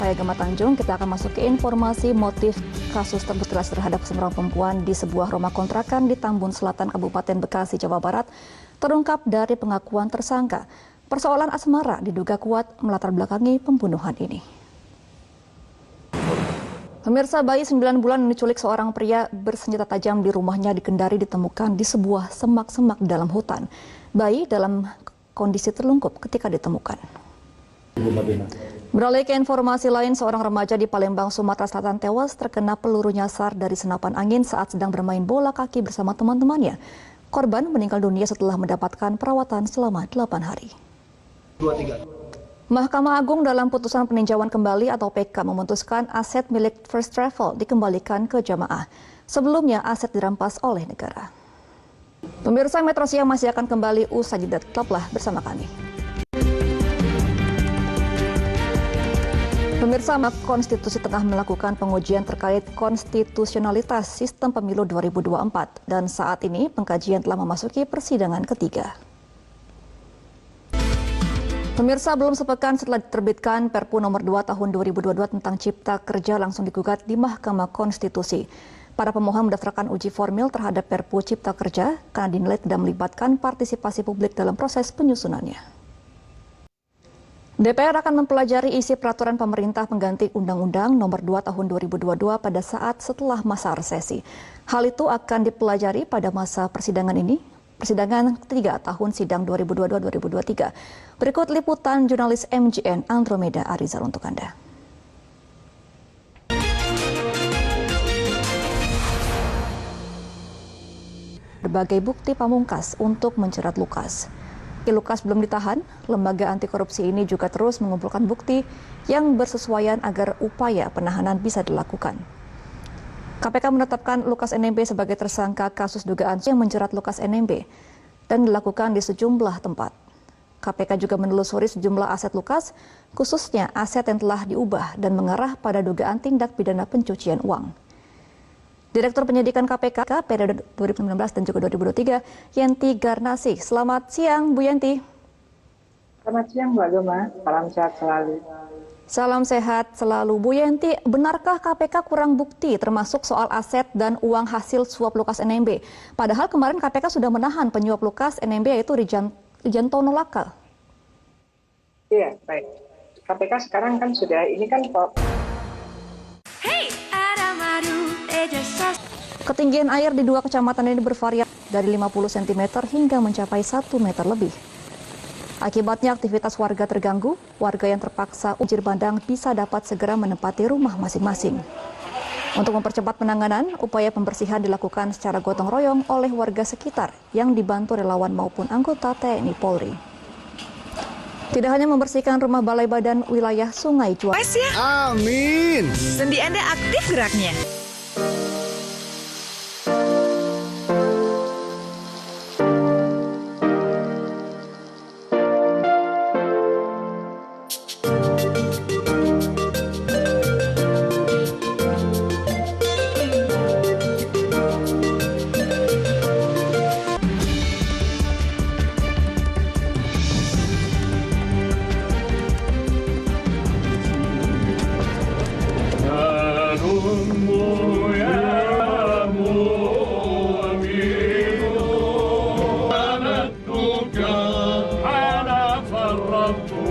Saya Gemma Tanjung, kita akan masuk ke informasi motif kasus termutilasi terhadap seorang perempuan di sebuah rumah kontrakan di Tambun Selatan, Kabupaten Bekasi, Jawa Barat, terungkap dari pengakuan tersangka. Persoalan asmara diduga kuat melatar belakangi pembunuhan ini. Pemirsa, bayi 9 bulan yang diculik seorang pria bersenjata tajam di rumahnya di Kendari ditemukan di sebuah semak-semak dalam hutan. Bayi dalam kondisi terlungkup ketika ditemukan. Beralih ke informasi lain, seorang remaja di Palembang, Sumatera Selatan tewas terkena peluru nyasar dari senapan angin saat sedang bermain bola kaki bersama teman-temannya. Korban meninggal dunia setelah mendapatkan perawatan selama 8 hari. Mahkamah Agung dalam putusan peninjauan kembali atau PK memutuskan aset milik First Travel dikembalikan ke jamaah. Sebelumnya aset dirampas oleh negara. Pemirsa, Metro Siang masih akan kembali usai jeda. Tetaplah bersama kami. Pemirsa, Mahkamah Konstitusi tengah melakukan pengujian terkait konstitusionalitas sistem pemilu 2024 dan saat ini pengkajian telah memasuki persidangan ketiga. Pemirsa, belum sepekan setelah diterbitkan Perpu nomor 2 tahun 2022 tentang Cipta Kerja langsung digugat di Mahkamah Konstitusi. Para pemohon mendaftarkan uji formil terhadap Perpu Cipta Kerja karena dinilai tidak melibatkan partisipasi publik dalam proses penyusunannya. DPR akan mempelajari isi peraturan pemerintah pengganti Undang-Undang nomor 2 tahun 2022 pada saat setelah masa resesi. Hal itu akan dipelajari pada masa persidangan ini, persidangan ketiga tahun sidang 2022-2023. Berikut liputan jurnalis MJN Andromeda Arizal untuk Anda. Berbagai bukti pamungkas untuk menjerat Lukas. Lukas belum ditahan, lembaga anti korupsi ini juga terus mengumpulkan bukti yang bersesuaian agar upaya penahanan bisa dilakukan. KPK menetapkan Lukas NMB sebagai tersangka kasus dugaan yang menjerat Lukas NMB dan dilakukan di sejumlah tempat. KPK juga menelusuri sejumlah aset Lukas, khususnya aset yang telah diubah dan mengarah pada dugaan tindak pidana pencucian uang. Direktur Penyidikan KPK periode 2019 dan juga 2023, Yenti Garnasi. Selamat siang, Bu Yenti. Selamat siang, Mbak Gemma. Salam sehat selalu. Salam sehat selalu. Bu Yenti, benarkah KPK kurang bukti termasuk soal aset dan uang hasil suap Lukas NMB? Padahal kemarin KPK sudah menahan penyuap Lukas NMB yaitu Rijantono Laka. Iya, baik. KPK sekarang kan sudah, ini kan ketinggian air di dua kecamatan ini bervariasi dari 50 cm hingga mencapai 1 meter lebih. Akibatnya aktivitas warga terganggu, warga yang terpaksa banjir bandang bisa dapat segera menempati rumah masing-masing. Untuk mempercepat penanganan, upaya pembersihan dilakukan secara gotong royong oleh warga sekitar yang dibantu relawan maupun anggota TNI Polri. Tidak hanya membersihkan rumah balai badan wilayah Sungai Juanda. Amin. Sendi Anda aktif geraknya.